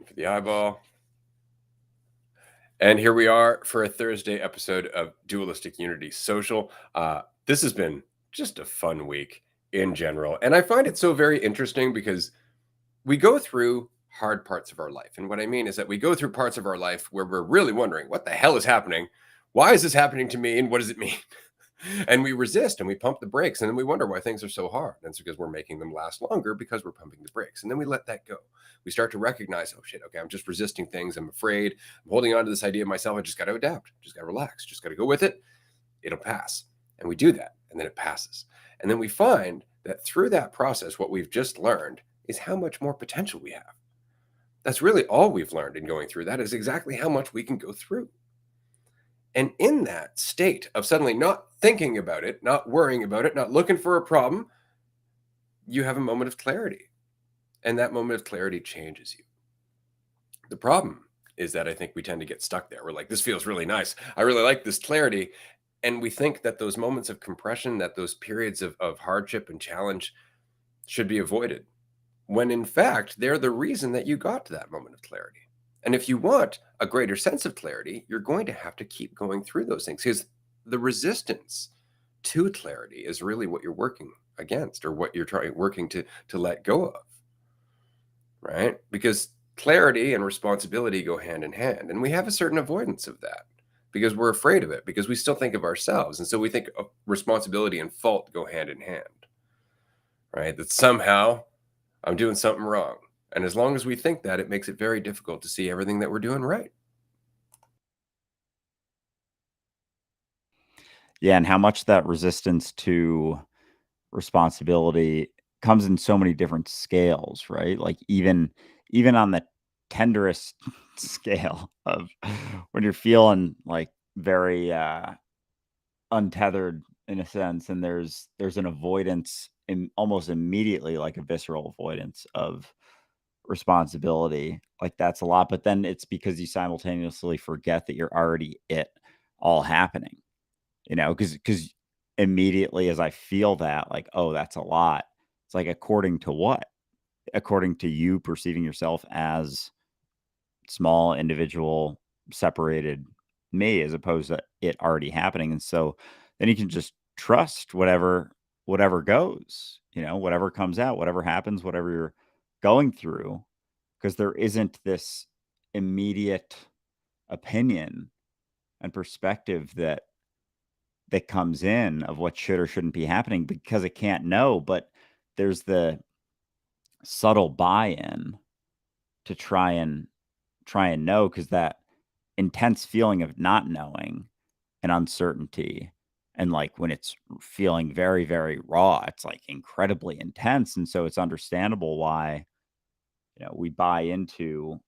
Waiting for the eyeball. And here we are for a Thursday episode of Dualistic Unity Social. This has been just a fun week in general. And I find it so very interesting because we go through hard parts of our life. And what I mean is that we go through parts of our life where we're really wondering, what the hell is happening? Why is this happening to me? And what does it mean? And we resist and we pump the brakes, and then we wonder why things are so hard. And it's because we're making them last longer because we're pumping the brakes. And then we let that go. We start to recognize, oh shit, okay, I'm just resisting things. I'm afraid. I'm holding on to this idea of myself. I just got to adapt. Just got to relax. Just got to go with it. It'll pass. And we do that. And then it passes. And then we find that through that process, what we've just learned is how much more potential we have. That's really all we've learned in going through that, is exactly how much we can go through. And in that state of suddenly not thinking about it, not worrying about it, not looking for a problem, you have a moment of clarity. And that moment of clarity changes you. The problem is that I think we tend to get stuck there. We're like, this feels really nice. I really like this clarity. And we think that those moments of compression, that those periods of hardship and challenge should be avoided, when in fact, they're the reason that you got to that moment of clarity. And if you want a greater sense of clarity, you're going to have to keep going through those things, because the resistance to clarity is really what you're working against, or what you're working to let go of, right? Because clarity and responsibility go hand in hand. And we have a certain avoidance of that because we're afraid of it, because we still think of ourselves. And so we think of responsibility and fault go hand in hand, right? That somehow I'm doing something wrong. And as long as we think that, it makes it very difficult to see everything that we're doing right. Yeah, and how much that resistance to responsibility comes in so many different scales, right? Like even on the tenderest scale of when you're feeling like very untethered in a sense, and there's an avoidance in almost immediately, like a visceral avoidance of responsibility. Like that's a lot, but then it's because you simultaneously forget that you're already it all happening. Because immediately as I feel that, like, oh, that's a lot. It's like, according to what? According to you perceiving yourself as small, individual, separated me, as opposed to it already happening. And so then you can just trust whatever goes, whatever comes out, whatever happens, whatever you're going through, because there isn't this immediate opinion and perspective that comes in of what should or shouldn't be happening, because it can't know. But there's the subtle buy-in to try and know, because that intense feeling of not knowing and uncertainty, and like when it's feeling very, very raw, it's like incredibly intense. And so it's understandable why we buy into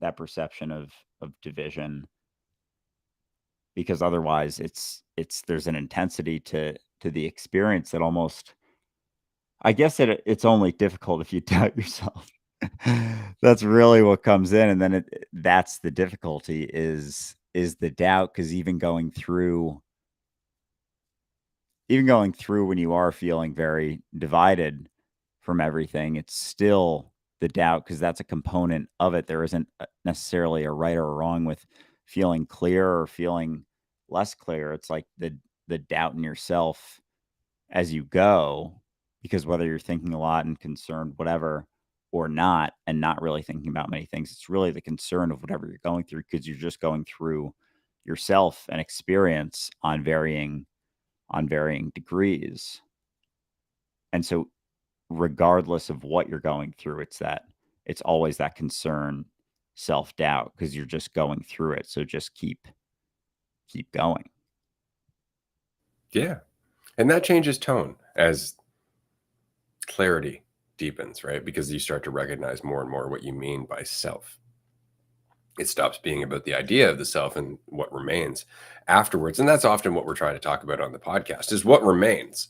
that perception of division, because otherwise it's there's an intensity to the experience that almost, I guess it's only difficult if you doubt yourself. That's really what comes in. And then that's the difficulty, is the doubt, because even going through when you are feeling very divided from everything, it's still the doubt, because that's a component of it. There isn't necessarily a right or a wrong with feeling clear or feeling less clear. It's like the doubt in yourself as you go, because whether you're thinking a lot and concerned, whatever, or not, and not really thinking about many things, it's really the concern of whatever you're going through, because you're just going through yourself and experience on varying degrees. And so regardless of what you're going through, it's always that concern, self-doubt, because you're just going through it. So just keep going. Yeah. And that changes tone as clarity deepens, right? Because you start to recognize more and more what you mean by self. It stops being about the idea of the self and what remains afterwards. And that's often what we're trying to talk about on the podcast, is what remains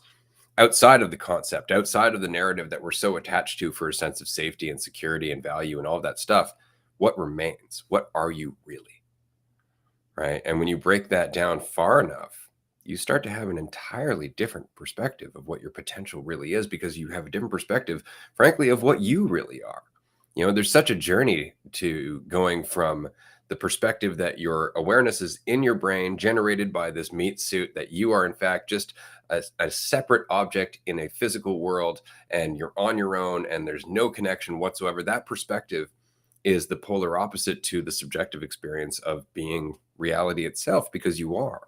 outside of the concept, outside of the narrative that we're so attached to for a sense of safety and security and value and all of that stuff. What remains? What are you really? Right? And when you break that down far enough, you start to have an entirely different perspective of what your potential really is, because you have a different perspective, frankly, of what you really are. There's such a journey to going from the perspective that your awareness is in your brain, generated by this meat suit, that you are in fact just a separate object in a physical world, and you're on your own and there's no connection whatsoever. That perspective is the polar opposite to the subjective experience of being reality itself, because you are.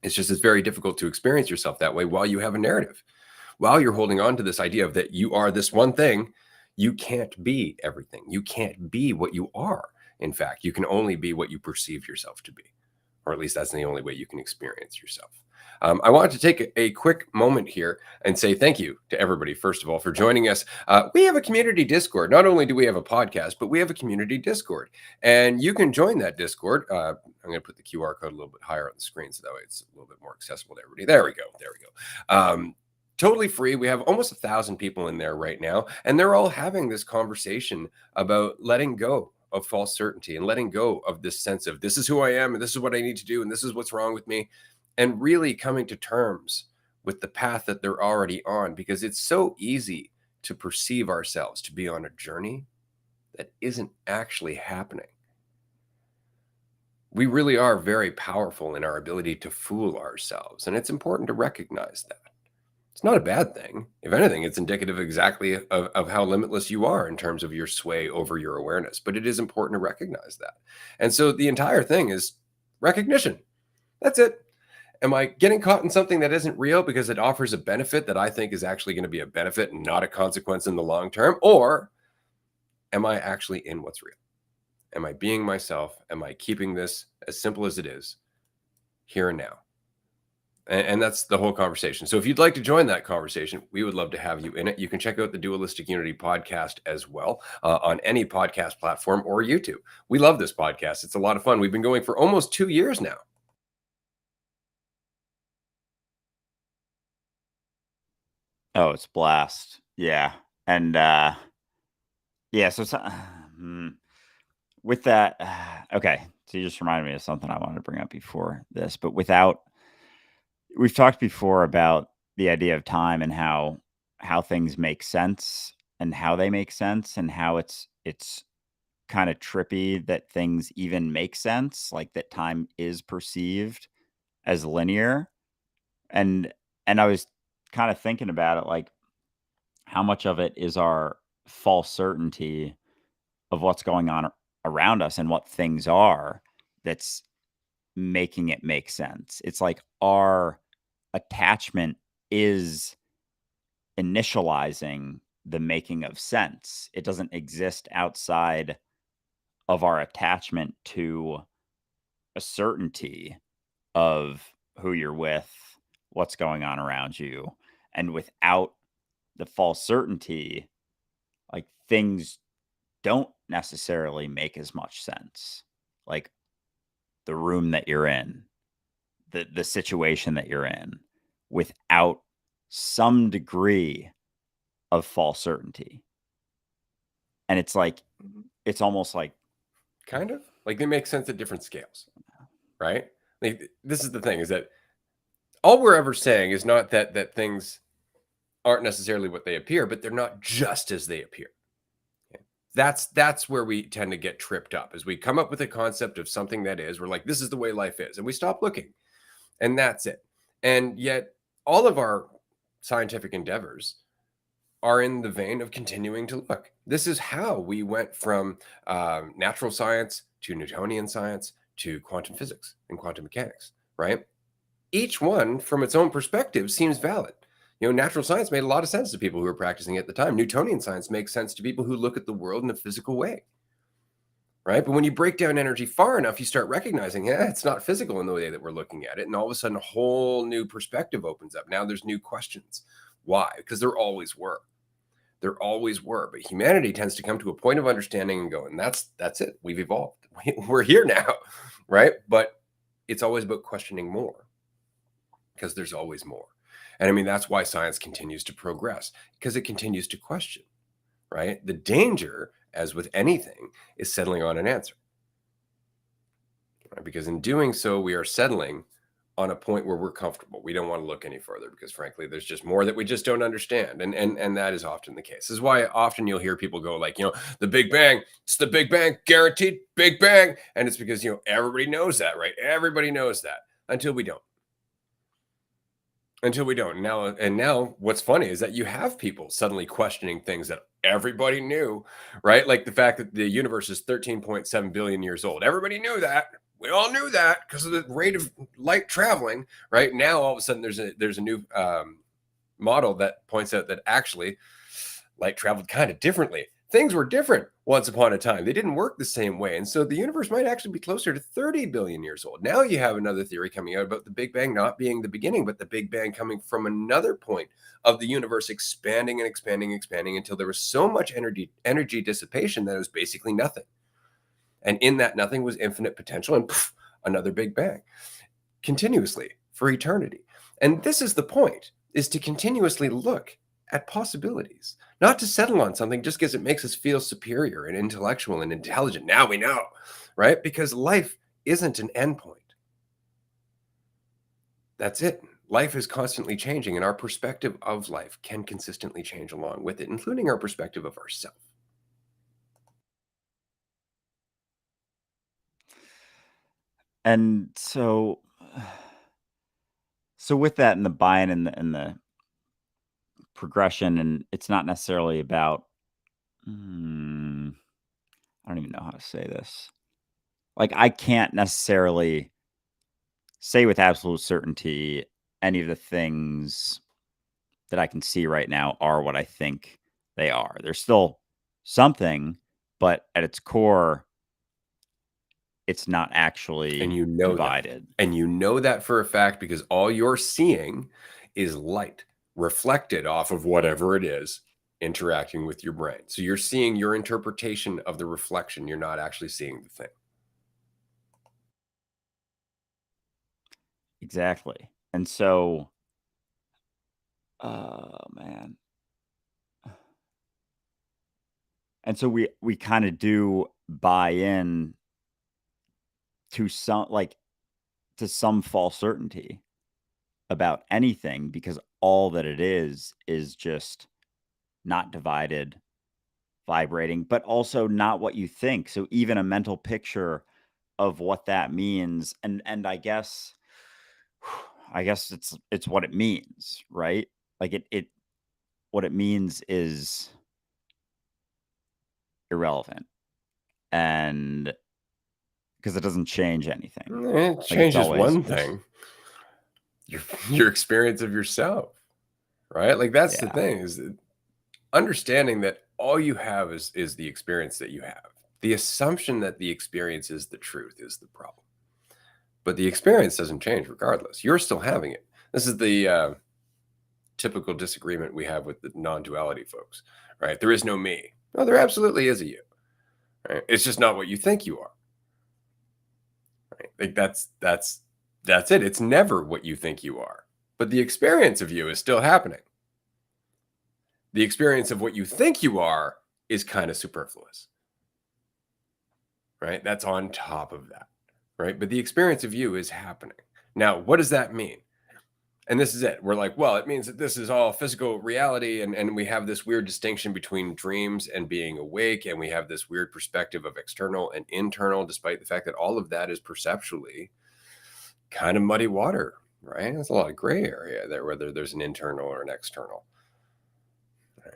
It's just, it's very difficult to experience yourself that way while you have a narrative, while you're holding on to this idea of that you are this one thing. You can't be everything. You can't be what you are. In fact, you can only be what you perceive yourself to be, or at least that's the only way you can experience yourself. I wanted to take a quick moment here and say thank you to everybody, first of all, for joining us. We have a community Discord. Not only do we have a podcast, but we have a community Discord, and you can join that Discord. I'm going to put the QR code a little bit higher on the screen so that way it's a little bit more accessible to everybody. There we go. There we go. Totally free. We have almost 1,000 people in there right now, and they're all having this conversation about letting go of false certainty and letting go of this sense of this is who I am and this is what I need to do and this is what's wrong with me, and really coming to terms with the path that they're already on, because it's so easy to perceive ourselves to be on a journey that isn't actually happening. We really are very powerful in our ability to fool ourselves, and it's important to recognize that. It's not a bad thing. If anything, it's indicative exactly of how limitless you are in terms of your sway over your awareness. But it is important to recognize that. And so the entire thing is recognition. That's it. Am I getting caught in something that isn't real because it offers a benefit that I think is actually going to be a benefit and not a consequence in the long term? Or am I actually in what's real? Am I being myself? Am I keeping this as simple as it is, here and now? And that's the whole conversation. So if you'd like to join that conversation, we would love to have you in it. You can check out the Dualistic Unity podcast as well on any podcast platform or YouTube. We love this podcast. It's a lot of fun. We've been going for almost 2 years now. Oh, it's blast. Yeah. And yeah, so with that, okay. So you just reminded me of something I wanted to bring up before this, but we've talked before about the idea of time and how things make sense and how they make sense, and how it's kind of trippy that things even make sense, like that time is perceived as linear. And I was kind of thinking about it, like how much of it is our false certainty of what's going on around us and what things are that's making it make sense. It's like our attachment is initializing the making of sense. It doesn't exist outside of our attachment to a certainty of who you're with, what's going on around you. And without the false certainty, like things don't necessarily make as much sense. Like the room that you're in, the situation that you're in, without some degree of false certainty. And it's like, it's almost like, Kind of like they make sense at different scales, right? Like, this is the thing, is that all we're ever saying is not that things aren't necessarily what they appear, but they're not just as they appear. That's where we tend to get tripped up, as we come up with a concept of something that is, we're like, this is the way life is, and we stop looking, and that's it. And yet all of our scientific endeavors are in the vein of continuing to look. This is how we went from natural science to Newtonian science to quantum physics and quantum mechanics, right? Each one from its own perspective seems valid. Natural science made a lot of sense to people who were practicing it at the time. Newtonian science makes sense to people who look at the world in a physical way, right? But when you break down energy far enough, you start recognizing, it's not physical in the way that we're looking at it. And all of a sudden, a whole new perspective opens up. Now there's new questions. Why? Because there always were. There always were. But humanity tends to come to a point of understanding and go, and that's it. We've evolved. We're here now, right? But it's always about questioning more, because there's always more. And I mean, that's why science continues to progress, because it continues to question, right? The danger, as with anything, is settling on an answer. Right? Because in doing so, we are settling on a point where we're comfortable. We don't want to look any further because frankly, there's just more that we just don't understand. And that is often the case. This is why often you'll hear people go like, the Big Bang, it's the Big Bang, guaranteed Big Bang. And it's because, everybody knows that, right? Everybody knows that until we don't. Until we don't. Now what's funny is that you have people suddenly questioning things that everybody knew, right? Like the fact that the universe is 13.7 billion years old. Everybody knew that. We all knew that because of the rate of light traveling, right? Now all of a sudden there's a new model that points out that actually light traveled kind of differently. Things were different once upon a time. They didn't work the same way. And so the universe might actually be closer to 30 billion years old. Now you have another theory coming out about the Big Bang not being the beginning, but the Big Bang coming from another point of the universe expanding and expanding, expanding until there was so much energy dissipation that it was basically nothing. And in that nothing was infinite potential and poof, another Big Bang continuously for eternity. And this is the point, is to continuously look at possibilities, not to settle on something just because it makes us feel superior and intellectual and intelligent. Now we know, right? Because life isn't an endpoint. That's it. Life is constantly changing, and our perspective of life can consistently change along with it, including our perspective of ourselves. And so with that and the buy-in and the progression, and it's not necessarily about, I don't even know how to say this. Like, I can't necessarily say with absolute certainty any of the things that I can see right now are what I think they are. There's still something, but at its core, it's not And actually you know that. divided. And you know that for a fact because all you're seeing is light reflected off of whatever it is interacting with your brain. So you're seeing your interpretation of the reflection. You're not actually seeing the thing. Exactly. And so, oh man. And so we kind of do buy in to some false certainty about anything because all that it is just not divided, vibrating, but also not what you think. So even a mental picture of what that means, and I guess it's what it means, right? Like it what it means is irrelevant, and because it doesn't change anything. It Like it's changes always one it's thing, your your experience of yourself, right? Like that's the yeah, thing is that understanding that all you have is the experience that you have. The assumption that the experience is the truth is the problem. But the experience doesn't change regardless. You're still having it. This is the typical disagreement we have with the non-duality folks, right? There is no me. No, there absolutely is a you. Right? It's just not what you think you are. Right? Like that's it. It's never what you think you are. But the experience of you is still happening. The experience of what you think you are is kind of superfluous. Right? That's on top of that. Right? But the experience of you is happening. Now, what does that mean? And this is it. We're like, well, it means that this is all physical reality. And we have this weird distinction between dreams and being awake. And we have this weird perspective of external and internal, despite the fact that all of that is perceptually kind of muddy water, right? There's a lot of gray area there, whether there's an internal or an external.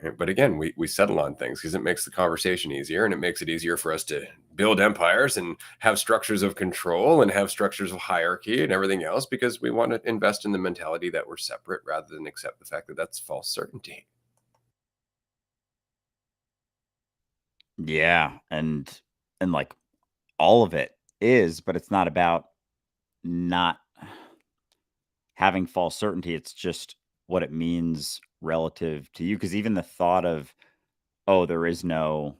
Right? But again, we settle on things because it makes the conversation easier and it makes it easier for us to build empires and have structures of control and have structures of hierarchy and everything else because we want to invest in the mentality that we're separate rather than accept the fact that that's false certainty. yeah, and like all of it is, but it's not about not having false certainty. It's just what it means relative to you. Because even the thought of, oh, there's no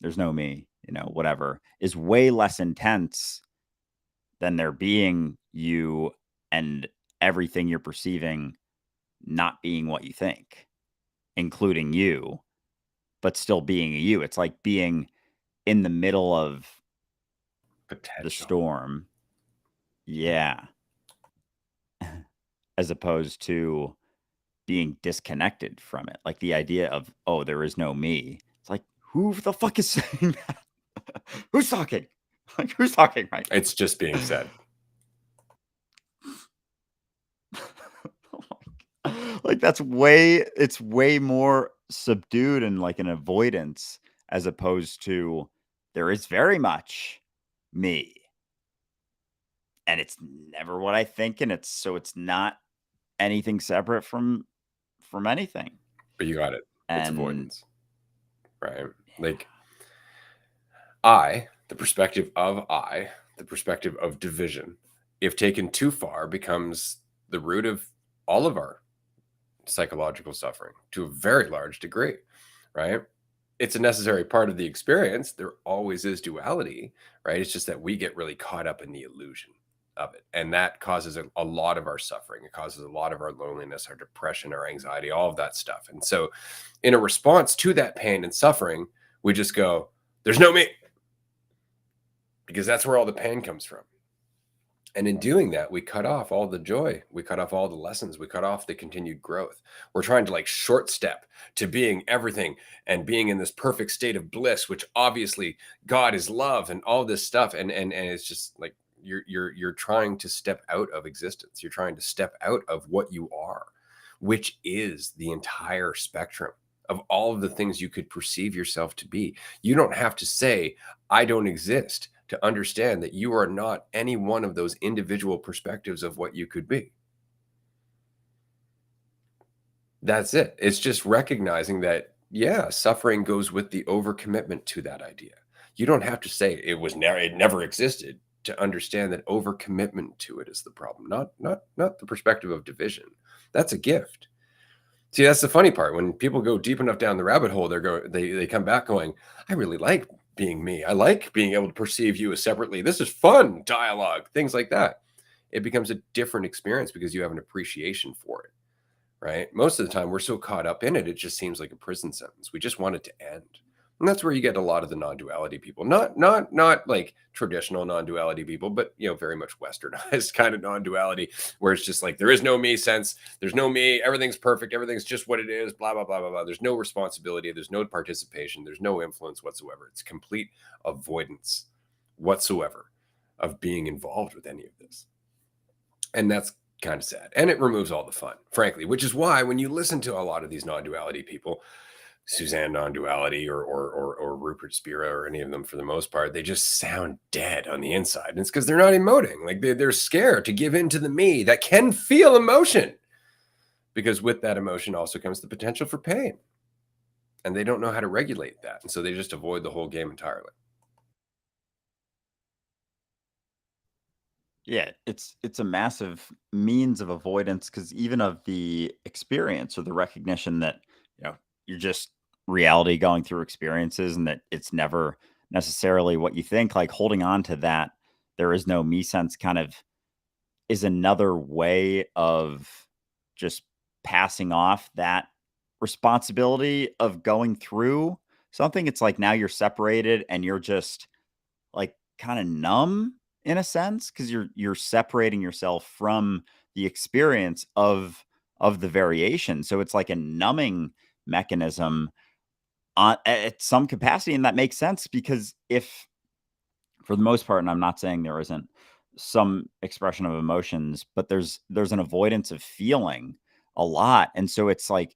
me, whatever, is way less intense than there being you and everything you're perceiving not being what you think, including you, but still being you. It's like being in the middle of the Potential. storm. Yeah. as opposed to being disconnected from it. Like the idea of, oh, there is no me. It's like, who the fuck is saying that? Who's talking? Like, who's talking right It's just being said. now? Oh my like it's way more subdued and like an avoidance as opposed to there is very much me. And it's never what I think, and it's not anything separate from anything. But you got it. It's And avoidance, right? yeah. Like the perspective of the perspective of division, if taken too far, becomes the root of all of our psychological suffering to a very large degree, right? It's a necessary part of the experience. There always is duality, right? It's just that we get really caught up in the illusion of it. And that causes a lot of our suffering. It causes a lot of our loneliness, our depression, our anxiety, all of that stuff. And so, in a response to that pain and suffering, we just go, there's no me, because that's where all the pain comes from. And in doing that, we cut off all the joy. We cut off all the lessons. We cut off the continued growth. We're trying to like short step to being everything and being in this perfect state of bliss, which obviously God is love and all this stuff. And it's just like you're trying to step out of existence. You're trying to step out of what you are, which is the entire spectrum of all of the things you could perceive yourself to be. You don't have to say, I don't exist, to understand that you are not any one of those individual perspectives of what you could be. That's it. It's just recognizing that, yeah, suffering goes with the overcommitment to that idea. You don't have to say it never existed to understand that overcommitment to it is the problem, not the perspective of division. That's a gift. See, that's the funny part. When people go deep enough down the rabbit hole, they come back going, I really like being me. I like being able to perceive you as separately. This is fun dialogue, things like that. It becomes a different experience because you have an appreciation for it, right? Most of the time we're so caught up in it, it just seems like a prison sentence. We just want it to end. And that's where you get a lot of the non-duality people. Not like traditional non-duality people, but very much westernized kind of non-duality, where it's just like there is no me sense, there's no me, everything's perfect, everything's just what it is, blah blah blah blah blah. There's no responsibility, there's no participation, there's no influence whatsoever. It's complete avoidance whatsoever of being involved with any of this. And that's kind of sad. And it removes all the fun, frankly, which is why when you listen to a lot of these non-duality people, Suzanne non-duality or Rupert Spira or any of them, for the most part, they just sound dead on the inside. And it's because they're not emoting. Like they're scared to give in to the me that can feel emotion, because with that emotion also comes the potential for pain. And they don't know how to regulate that. And so they just avoid the whole game entirely. Yeah, it's a massive means of avoidance because even of the experience or the recognition that, you're just reality going through experiences and that it's never necessarily what you think, like holding on to that, there is no me sense kind of is another way of just passing off that responsibility of going through something. It's like now you're separated and you're just like kind of numb in a sense because you're separating yourself from the experience of the variation. So it's like a numbing mechanism at some capacity, and that makes sense because if for the most part, and I'm not saying there isn't some expression of emotions, but there's an avoidance of feeling a lot. And so it's like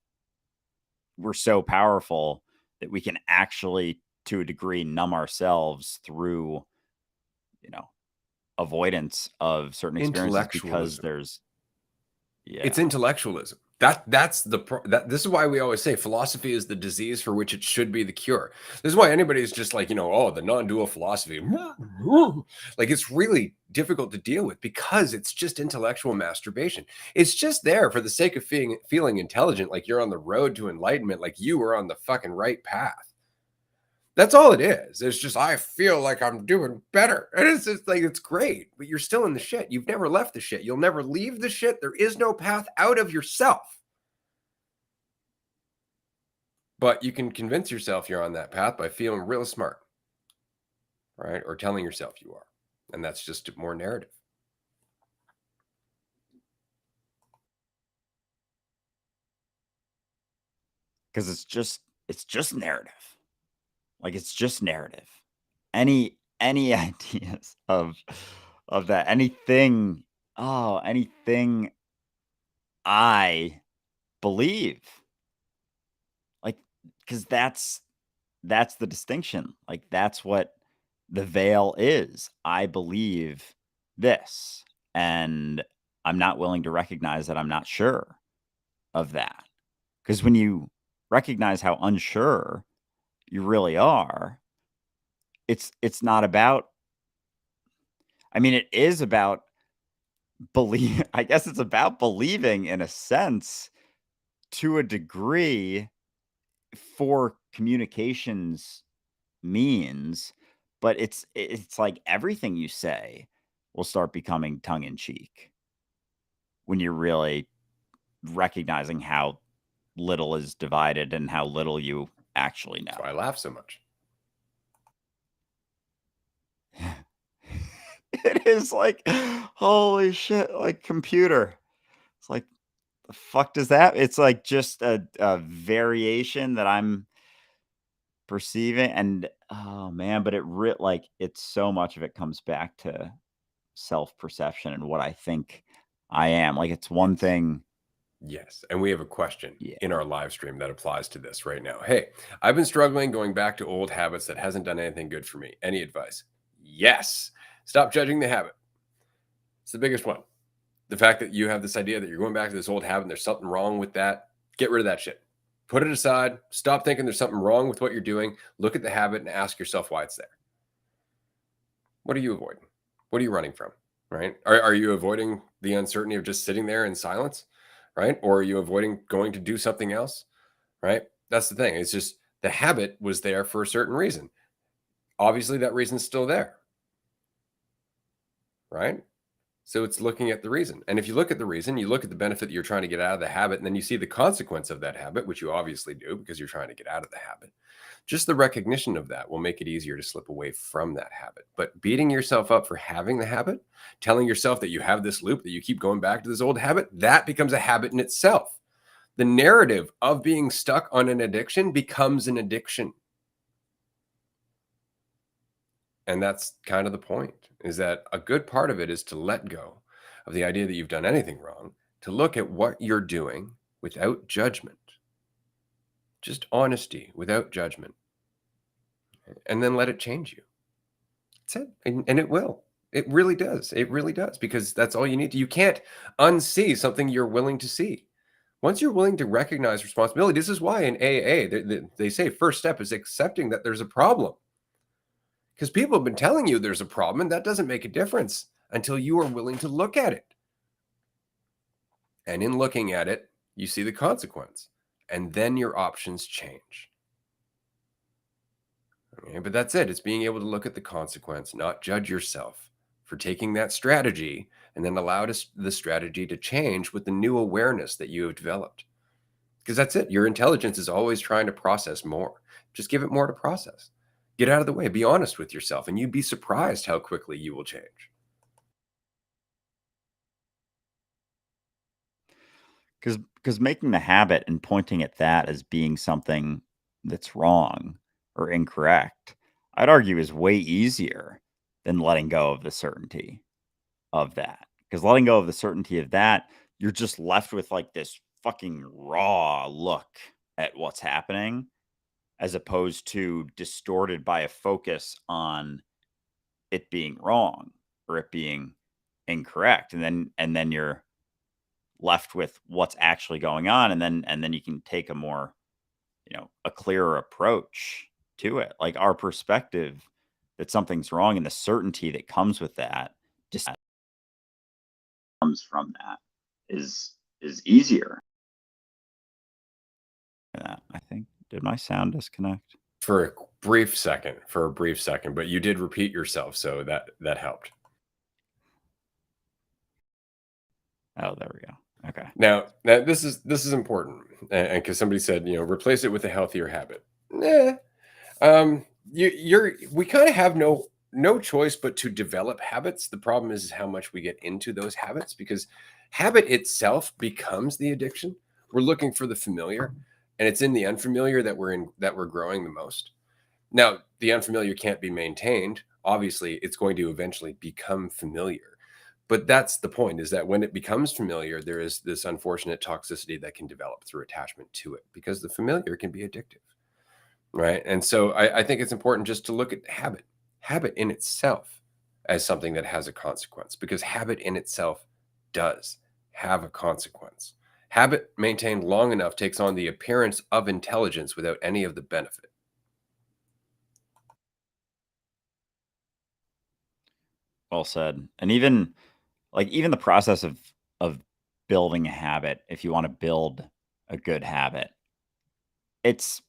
we're so powerful that we can actually to a degree numb ourselves through, you know, avoidance of certain experiences because Intellectualism. there's It's yeah. intellectualism. That this is why we always say philosophy is the disease for which it should be the cure. This is why anybody's just like, oh, the non-dual philosophy. Like it's really difficult to deal with because it's just intellectual masturbation. It's just there for the sake of feeling intelligent, like you're on the road to enlightenment, like you were on the fucking right path. That's all it is. It's just I feel like I'm doing better. And it's just like it's great, but you're still in the shit. You've never left the shit. You'll never leave the shit. There is no path out of yourself. But you can convince yourself you're on that path by feeling real smart, right? Or telling yourself you are. And that's just more narrative. 'Cause it's just narrative. Like, it's just narrative. Any ideas of that, anything I believe, like, because that's the distinction, like, that's what the veil is. I believe this, and I'm not willing to recognize that I'm not sure of that. Because when you recognize how unsure you really are, it's not about, I mean, it is about believe I guess it's about believing in a sense to a degree for communications means, but it's like everything you say will start becoming tongue in cheek when you're really recognizing how little is divided and how little you actually That's why know. I laugh so much. It is like, holy shit, like computer. It's like, the fuck does that? It's like just a variation that I'm perceiving, and oh man, but like it's so much of it comes back to self-perception and what I think I am. Like it's one Yes. thing. Yes. And we have a question Yeah. in our live stream that applies to this right now. Hey, I've been struggling going back to old habits that hasn't done anything good for me. Any advice? Yes. Stop judging the habit. It's the biggest one. The fact that you have this idea that you're going back to this old habit and there's something wrong with that, get rid of that shit. Put it aside. Stop thinking there's something wrong with what you're doing. Look at the habit and ask yourself why it's there. What are you avoiding? What are you running from? Right? Are you avoiding the uncertainty of just sitting there in silence? Right? Or are you avoiding going to do something else? Right? That's the thing. It's just the habit was there for a certain reason. Obviously, that reason's still there. Right? So it's looking at the reason. And if you look at the reason, you look at the benefit that you're trying to get out of the habit, and then you see the consequence of that habit, which you obviously do because you're trying to get out of the habit. Just the recognition of that will make it easier to slip away from that habit. But beating yourself up for having the habit, telling yourself that you have this loop, that you keep going back to this old habit, that becomes a habit in itself. The narrative of being stuck on an addiction becomes an addiction. And that's kind of the point, is that a good part of it is to let go of the idea that you've done anything wrong, to look at what you're doing without judgment, just honesty without judgment, and then let it change you. That's it. And it will. It really does. It really does, because that's all you need. You can't unsee something you're willing to see. Once you're willing to recognize responsibility, this is why in AA, they say first step is accepting that there's a problem. Because people have been telling you there's a problem, and that doesn't make a difference until you are willing to look at it. And in looking at it, you see the consequence, and then your options change. Okay, but that's it. It's being able to look at the consequence, not judge yourself for taking that strategy, and then allow the strategy to change with the new awareness that you have developed. Because that's it. Your intelligence is always trying to process more. Just give it more to process. Get out of the way. Be honest with yourself, and you'd be surprised how quickly you will change. Because making the habit and pointing at that as being something that's wrong or incorrect, I'd argue is way easier than letting go of the certainty of that. Because letting go of the certainty of that, you're just left with like this fucking raw look at what's happening, as opposed to distorted by a focus on it being wrong or it being incorrect. And then you're left with what's actually going on, and then you can take a more, a clearer approach to it. Like our perspective that something's wrong and the certainty that comes with that, just comes from that, is easier. I think, did my sound disconnect? For a brief second, but you did repeat yourself, so that helped. Oh, there we go. Okay. Now this is important, and because somebody said, replace it with a healthier habit. Nah, we kind of have no choice but to develop habits. The problem is how much we get into those habits, because habit itself becomes the addiction. We're looking for the familiar, And it's in the unfamiliar that we're growing the most. Now, the unfamiliar can't be maintained. Obviously, it's going to eventually become familiar. But that's the point, is that when it becomes familiar, there is this unfortunate toxicity that can develop through attachment to it, because the familiar can be addictive, right? And so I think it's important just to look at habit in itself as something that has a consequence, because habit in itself does have a consequence. Habit maintained long enough takes on the appearance of intelligence without any of the benefit. Well said. And even the process of building a habit, if you want to build a good habit, it's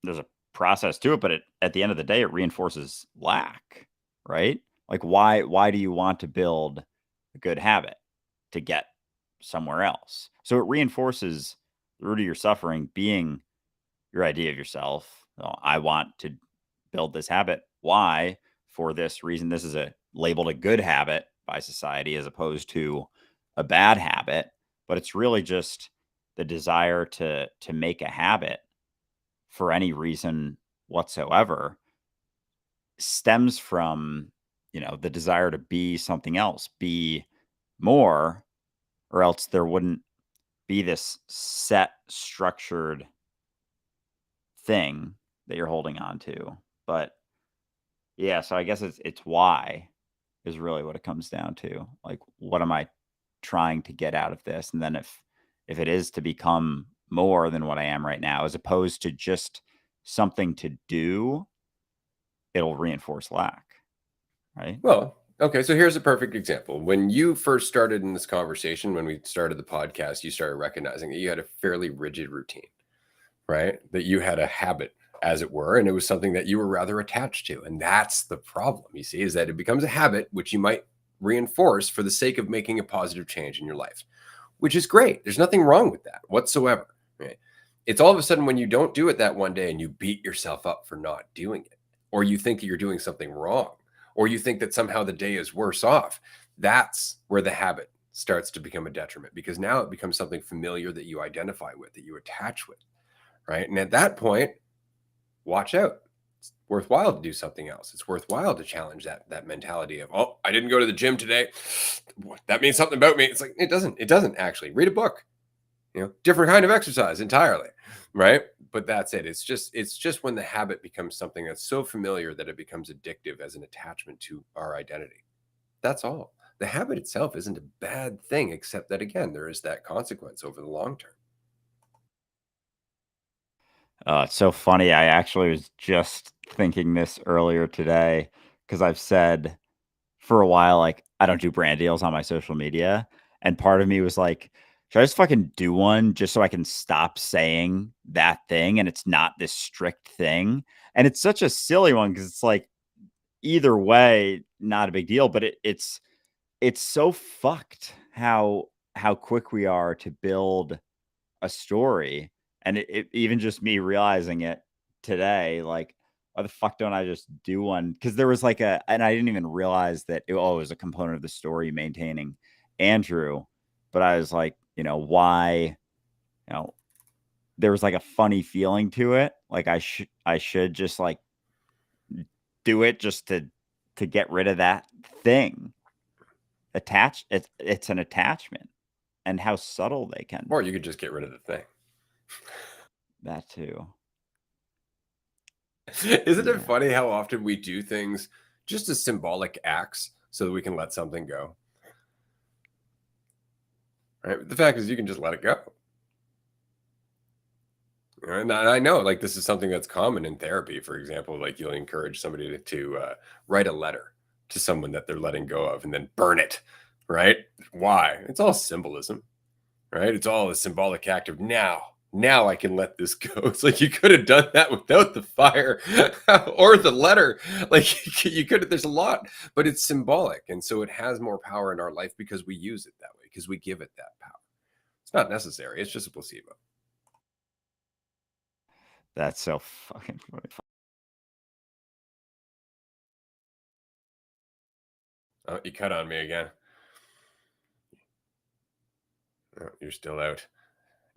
there's a process to it, but at the end of the day, it reinforces lack, right? Like why do you want to build a good habit? To get somewhere else. So it reinforces the root of your suffering being your idea of yourself. "Oh, I want to build this habit. Why? For this reason." This is a labeled a good habit by society as opposed to a bad habit, but it's really just the desire to make a habit for any reason whatsoever stems from, the desire to be something else, be more, or else there wouldn't be this set structured thing that you're holding on to. But yeah, so I guess it's why is really what it comes down to. Like, what am I trying to get out of this? And then if it is to become more than what I am right now, as opposed to just something to do, it'll reinforce lack, right? Well, okay, so here's a perfect example. When you first started in this conversation, when we started the podcast, you started recognizing that you had a fairly rigid routine, right? That you had a habit, as it were, and it was something that you were rather attached to. And that's the problem, you see, is that it becomes a habit which you might reinforce for the sake of making a positive change in your life, which is great. There's nothing wrong with that whatsoever. Right? It's all of a sudden when you don't do it that one day and you beat yourself up for not doing it, or you think you're doing something wrong, or you think that somehow the day is worse off. That's where the habit starts to become a detriment, because now it becomes something familiar that you identify with, that you attach with, right? And at that point, watch out. It's worthwhile to do something else. It's worthwhile to challenge that mentality of, oh, I didn't go to the gym today. That means something about me. It's like, it doesn't. It doesn't actually. Read a book. Different kind of exercise entirely, right? But that's it. It's just when the habit becomes something that's so familiar that it becomes addictive as an attachment to our identity. That's all. The habit itself isn't a bad thing, except that again, there is that consequence over the long term. It's so funny. I actually was just thinking this earlier today because I've said for a while, like, I don't do brand deals on my social media, and part of me was like, "Should I just fucking do one just so I can stop saying that thing and it's not this strict thing?" And it's such a silly one because it's like, either way, not a big deal, but it's so fucked how quick we are to build a story, and it even just me realizing it today, like, why the fuck don't I just do one? Because there was like and I didn't even realize that it was a component of the story maintaining Andrew, but I was like, why, you know, there was like a funny feeling to it. Like I should just like do it just to get rid of that thing. It's an attachment and how subtle they can Or be. you could just get rid of the thing. That too. Isn't it Yeah. funny how often we do things just as symbolic acts so that we can let something go? Right? The fact is, you can just let it go. And I know, like, this is something that's common in therapy. For example, like you'll encourage somebody to write a letter to someone that they're letting go of, and then burn it. Right? Why? It's all symbolism, right? It's all a symbolic act of now I can let this go. It's like you could have done that without the fire or the letter. Like you could have, there's a lot, but it's symbolic. And so it has more power in our life because we use it that way, because we give it that power. It's not necessary. It's just a placebo. That's so fucking funny. Oh, you cut on me again. Oh, you're still out.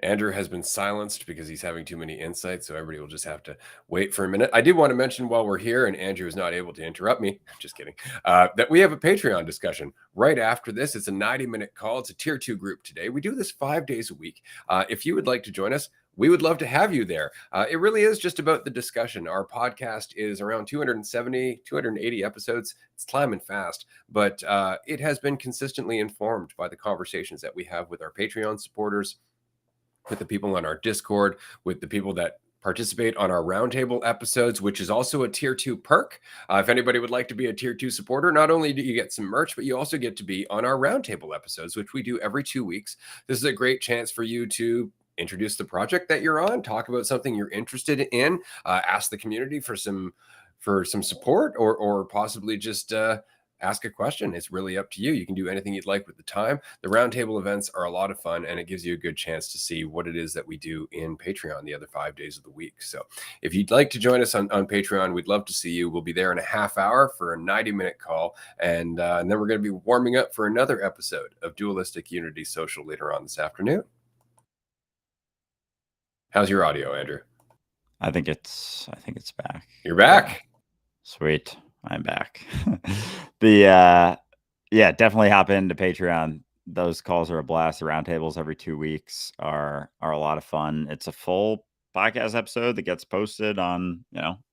Andrew has been silenced because he's having too many insights, so everybody will just have to wait for a minute. I did want to mention while we're here, and Andrew is not able to interrupt me, just kidding, that we have a Patreon discussion right after this. It's a 90-minute call. It's a tier 2 group today. We do this 5 days a week. If you would like to join us, we would love to have you there. It really is just about the discussion. Our podcast is around 270, 280 episodes. It's climbing fast, but it has been consistently informed by the conversations that we have with our Patreon supporters, with the people on our Discord, with the people that participate on our roundtable episodes, which is also a tier 2 perk. If anybody would like to be a tier 2 supporter, not only do you get some merch, but you also get to be on our roundtable episodes, which we do every 2 weeks. This is a great chance for you to introduce the project that you're on, talk about something you're interested in, ask the community for some support, or possibly just ask a question. It's really up to you. You can do anything you'd like with the time. The roundtable events are a lot of fun, and it gives you a good chance to see what it is that we do in Patreon the other 5 days of the week. So if you'd like to join us on Patreon, we'd love to see you. We'll be there in a half hour for a 90-minute call, and then we're going to be warming up for another episode of Dualistic Unity Social later on this afternoon. How's your audio, Andrew? I think it's back. You're back. Yeah. Sweet. I'm back. Yeah, definitely hop into Patreon. Those calls are a blast. The roundtables every 2 weeks are a lot of fun. It's a full podcast episode that gets posted on,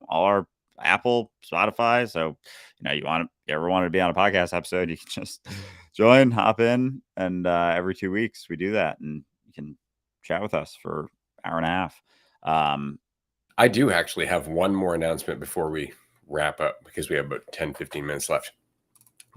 all our Apple, Spotify. So, you ever wanted to be on a podcast episode, you can just join, hop in, and every 2 weeks we do that, and you can chat with us for an hour and a half. I do actually have one more announcement before we wrap up, because we have about 10-15 minutes left.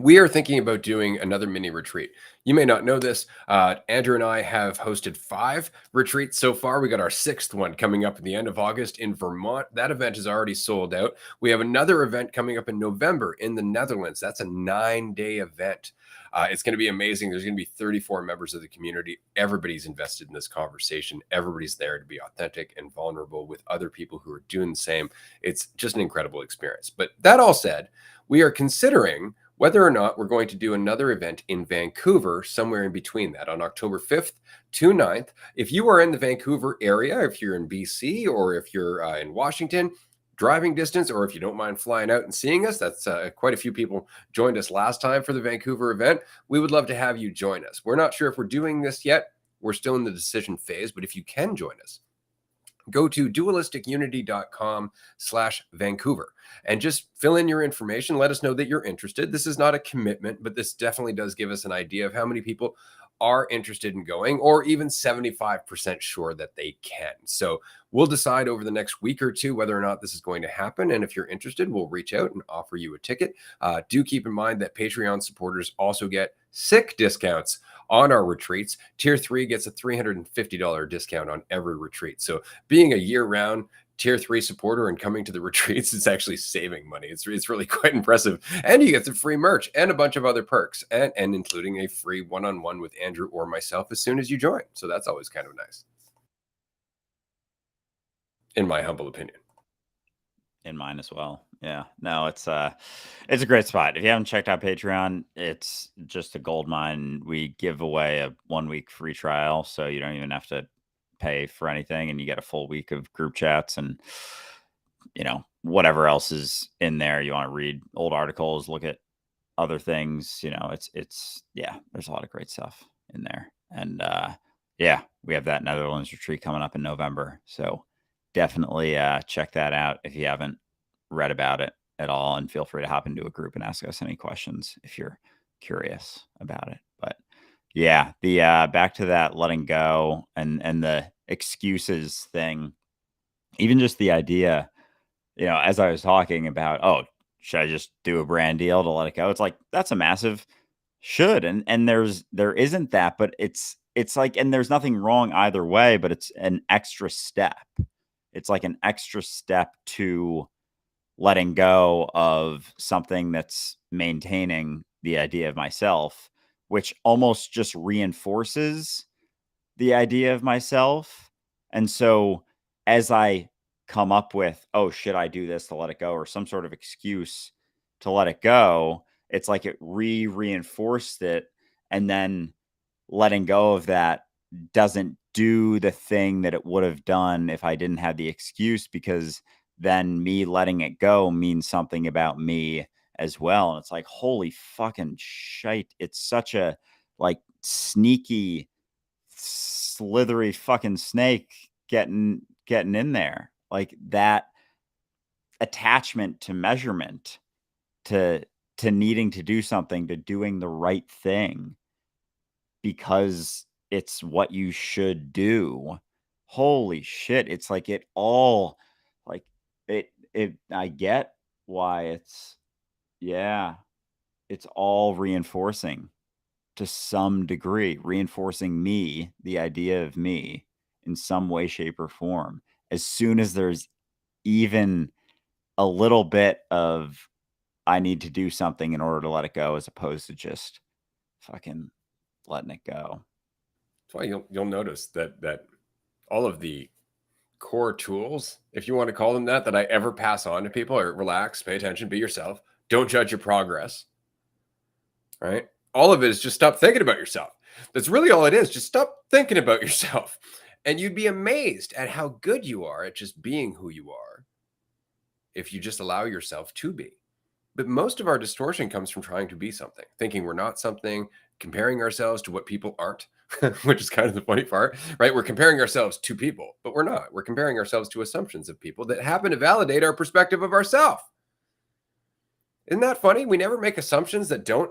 We are thinking about doing another mini retreat. You may not know this. Andrew and I have hosted 5 retreats so far. We got our 6th one coming up at the end of August in Vermont. That event is already sold out. We have another event coming up in November in the Netherlands. That's a 9-day event. It's going to be amazing. There's going to be 34 members of the community. Everybody's invested in this conversation. Everybody's there to be authentic and vulnerable with other people who are doing the same. It's just an incredible experience. But that all said, we are considering whether or not we're going to do another event in Vancouver, somewhere in between that, on October 5th to 9th. If you are in the Vancouver area, if you're in BC, or if you're in Washington, driving distance, or if you don't mind flying out and seeing us, that's quite a few people joined us last time for the Vancouver event. We would love to have you join us. We're not sure if we're doing this yet. We're still in the decision phase, but if you can join us, go to dualisticunity.com/Vancouver and just fill in your information. Let us know that you're interested. This is not a commitment, but this definitely does give us an idea of how many people are interested in going, or even 75% sure that they can. So we'll decide over the next week or two whether or not this is going to happen. And if you're interested, we'll reach out and offer you a ticket. Do keep in mind that Patreon supporters also get sick discounts on our retreats. Tier 3 gets a $350 discount on every retreat. So being a year-round Tier 3 supporter and coming to the retreats, it's actually saving money. It's really quite impressive. And you get some free merch and a bunch of other perks, and including a free one-on-one with Andrew or myself as soon as you join. So that's always kind of nice, in my humble opinion. In mine as well. Yeah. No, it's a great spot. If you haven't checked out Patreon, it's just a gold mine. We give away a 1-week free trial, so you don't even have to pay for anything, and you get a full week of group chats and whatever else is in there. You want to read old articles, look at other things, it's there's a lot of great stuff in there. And we have that Netherlands retreat coming up in November. So definitely check that out if you haven't read about it at all, and feel free to hop into a group and ask us any questions if you're curious about it. But yeah, the back to that letting go and the excuses thing, even just the idea, as I was talking about, oh, should I just do a brand deal to let it go? It's like, that's a massive should. And there isn't that, but it's like, and there's nothing wrong either way, but it's an extra step. It's like an extra step to letting go of something that's maintaining the idea of myself, which almost just reinforces the idea of myself. And so as I come up with, oh, should I do this to let it go, or some sort of excuse to let it go, it's like it reinforced it. And then letting go of that doesn't do the thing that it would have done if I didn't have the excuse, because then me letting it go means something about me as well. And it's like, holy fucking shite. It's such a like sneaky, slithery fucking snake getting in there. Like that attachment to measurement, to needing to do something, to doing the right thing because it's what you should do. Holy shit, it's like it all like it I get why it's, yeah, it's all reinforcing to some degree, reinforcing me, the idea of me in some way, shape, or form. As soon as there's even a little bit of I need to do something in order to let it go, as opposed to just fucking letting it go. That's why you'll notice that all of the core tools, if you want to call them that I ever pass on to people are relax, pay attention, be yourself, don't judge your progress. Right? All of it is just stop thinking about yourself. That's really all it is. Just stop thinking about yourself. And you'd be amazed at how good you are at just being who you are if you just allow yourself to be. But most of our distortion comes from trying to be something, thinking we're not something, comparing ourselves to what people aren't, which is kind of the funny part, right? We're comparing ourselves to people, but we're not. We're comparing ourselves to assumptions of people that happen to validate our perspective of ourselves. Isn't that funny? We never make assumptions that don't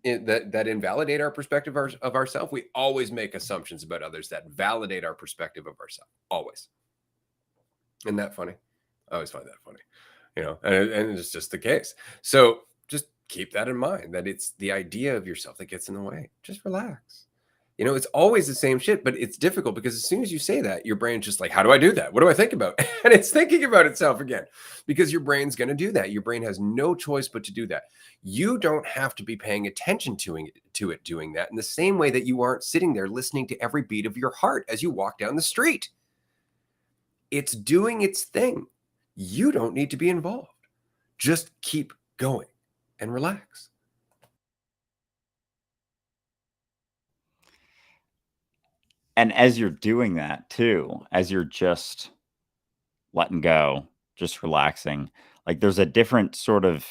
that invalidate our perspective of ourselves. We always make assumptions about others that validate our perspective of ourselves. Always. Isn't that funny? I always find that funny, and it's just the case. So just keep that in mind, that it's the idea of yourself that gets in the way. Just relax. It's always the same shit, but it's difficult because as soon as you say that, your brain's just like, how do I do that? What do I think about? And it's thinking about itself again because your brain's going to do that. Your brain has no choice but to do that. You don't have to be paying attention to it doing that in the same way that you aren't sitting there listening to every beat of your heart as you walk down the street. It's doing its thing. You don't need to be involved. Just keep going and relax. And as you're doing that too, as you're just letting go, just relaxing, like there's a different sort of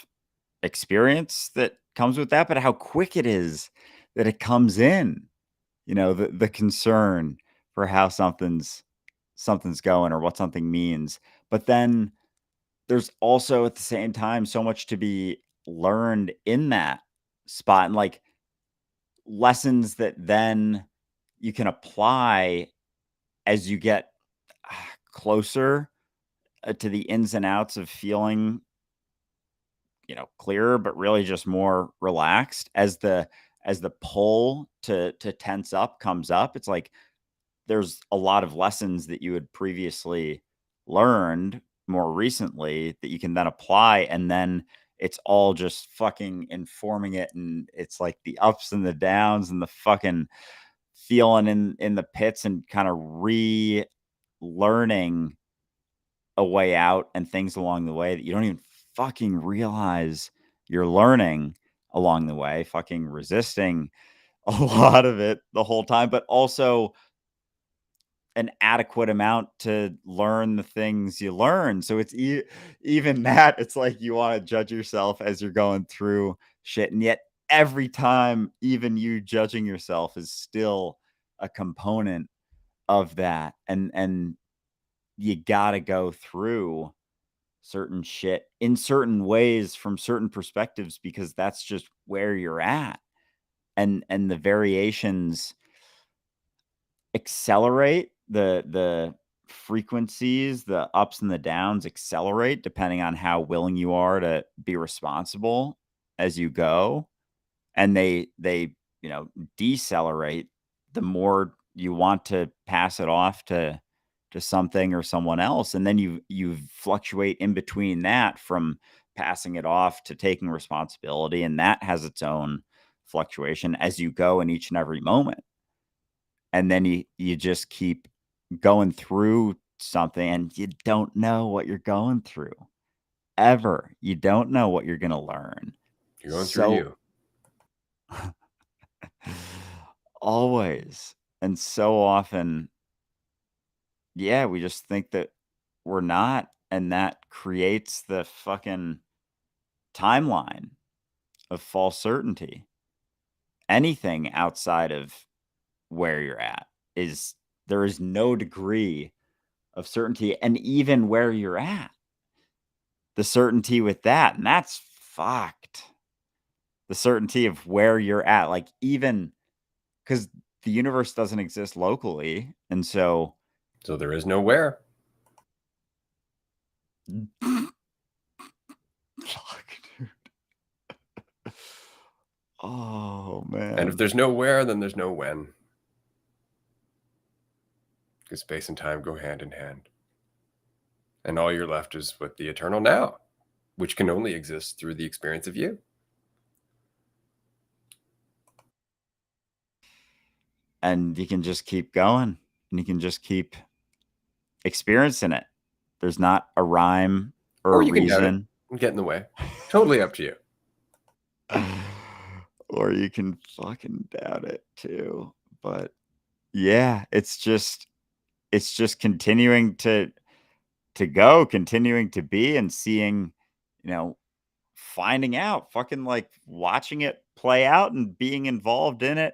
experience that comes with that, but how quick it is that it comes in, the concern for how something's going or what something means. But then there's also at the same time so much to be learned in that spot, and like lessons that then you can apply as you get closer to the ins and outs of feeling, clearer, but really just more relaxed as the pull to tense up comes up. It's like there's a lot of lessons that you had previously learned more recently that you can then apply, and then it's all just fucking informing it, and it's like the ups and the downs and the fucking feeling in the pits and kind of relearning a way out and things along the way that you don't even fucking realize you're learning along the way, fucking resisting a lot of it the whole time, but also an adequate amount to learn the things you learn. So it's even that, it's like you want to judge yourself as you're going through shit. And yet every time, even you judging yourself is still a component of that. And you got to go through certain shit in certain ways from certain perspectives because that's just where you're at. And the variations accelerate, the frequencies, the ups and the downs accelerate depending on how willing you are to be responsible as you go, and they decelerate the more you want to pass it off to something or someone else, and then you fluctuate in between that from passing it off to taking responsibility, and that has its own fluctuation as you go in each and every moment. And then you just keep going through something and you don't know what you're going through ever. You don't know what you're going to learn. You're going through So you. always. And so often, yeah, we just think that we're not, and that creates the fucking timeline of false certainty. Anything outside of where you're at is there is no degree of certainty, and even where you're at, the certainty with that, and that's fucked. The certainty of where you're at, like, even because the universe doesn't exist locally, and so So there is nowhere. fuck, dude. Oh, And if man. there's no where, then there's no when. Because space and time go hand in hand. And all you're left is with the eternal now, which can only exist through the experience of you. And you can just keep going, and you can just keep experiencing it. There's not a rhyme or Or a you can doubt it reason. and get in the way. Totally up to you. Or you can fucking doubt it too. But yeah, it's just continuing to go, continuing to be, and seeing, you know, finding out, fucking like watching it play out and being involved in it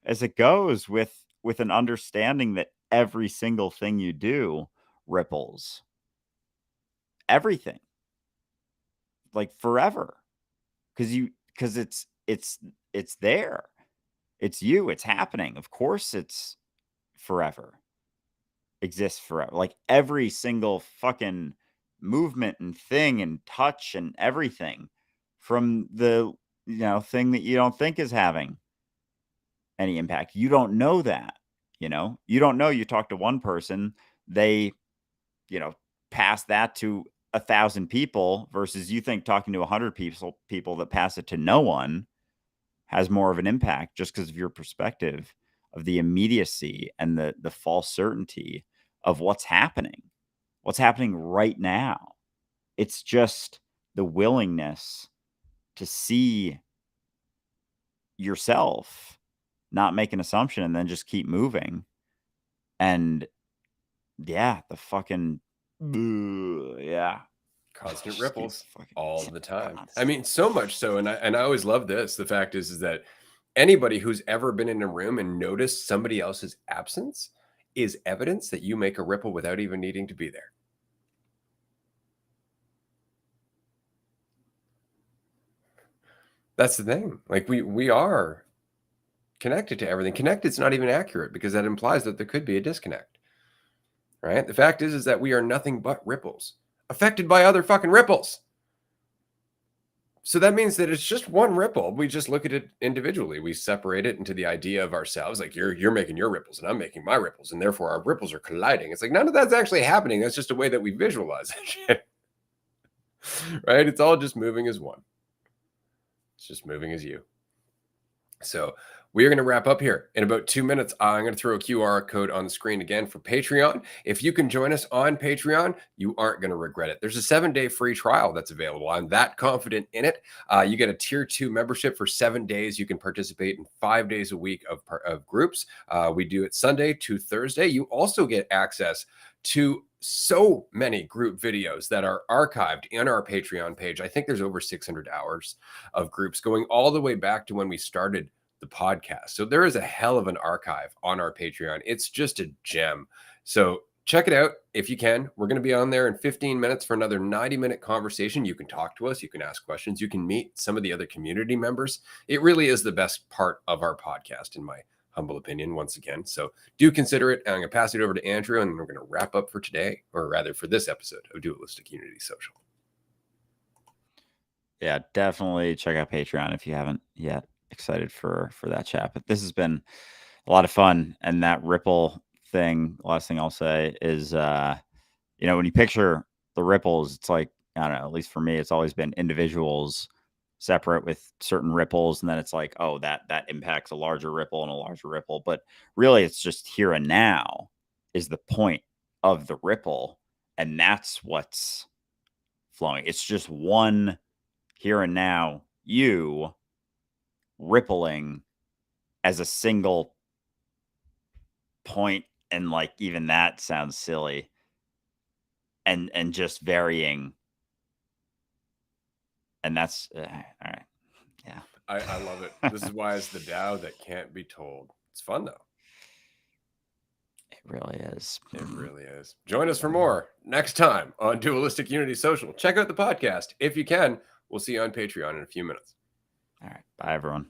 as it goes, with an understanding that every single thing you do ripples everything, like forever, because it's there. It's you, it's happening. Of course it's forever. Exists forever. Like every single fucking movement and thing and touch and everything from the, thing that you don't think is having any impact. You don't know that, You don't know. You talk to one person, they, you know, pass that to 1,000 people versus you think talking to 100 people that pass it to no one has more of an impact just because of your perspective of the immediacy and the false certainty of what's happening right now. It's just the willingness to see yourself, not make an assumption, and then just keep moving. And yeah, the fucking yeah. Constant Just keep ripples fucking all the time. I constant. mean, so much so, and I always love this. The fact is that anybody who's ever been in a room and noticed somebody else's absence is evidence that you make a ripple without even needing to be there. That's the thing. Like we are connected to everything. Connected's not even accurate because that implies that there could be a disconnect. Right? The fact is that we are nothing but ripples affected by other fucking ripples. So that means that it's just one ripple. We just look at it individually. We separate it into the idea of ourselves, like you're making your ripples and I'm making my ripples, and therefore our ripples are colliding. It's like none of that's actually happening. That's just a way that we visualize it. Right? It's all just moving as one. It's just moving as you. So we are going to wrap up here in about 2 minutes. I'm going to throw a QR code on the screen again for Patreon. If you can join us on Patreon, you aren't going to regret it. There's a 7-day free trial that's available. I'm that confident in it. You get a tier 2 membership for 7 days. You can participate in 5 days a week of groups. We do it Sunday to Thursday. You also get access to so many group videos that are archived in our Patreon page. I think there's over 600 hours of groups going all the way back to when we started the podcast. So there is a hell of an archive on our Patreon. It's just a gem. So check it out if you can. We're going to be on there in 15 minutes for another 90-minute conversation. You can talk to us, you can ask questions, you can meet some of the other community members. It really is the best part of our podcast, in my humble opinion, once again. So do consider it. I'm going to pass it over to Andrew, and we're going to wrap up for today, or rather for this episode of Dualistic Unity Social. Yeah, definitely check out Patreon if you haven't yet. Excited for that chat. But this has been a lot of fun. And that ripple thing, last thing I'll say is when you picture the ripples, it's like, I don't know, at least for me, it's always been individuals separate with certain ripples, and then it's like, oh, that impacts a larger ripple and a larger ripple. But really it's just here and now is the point of the ripple, and that's what's flowing. It's just one here and now, you rippling as a single point, and like even that sounds silly. And just varying. And that's all right. Yeah. I love it. This is why it's the Tao that can't be told. It's fun though. It really is. It really is. Join us for more next time on Dualistic Unity Social. Check out the podcast if you can. We'll see you on Patreon in a few minutes. All right. Bye, everyone.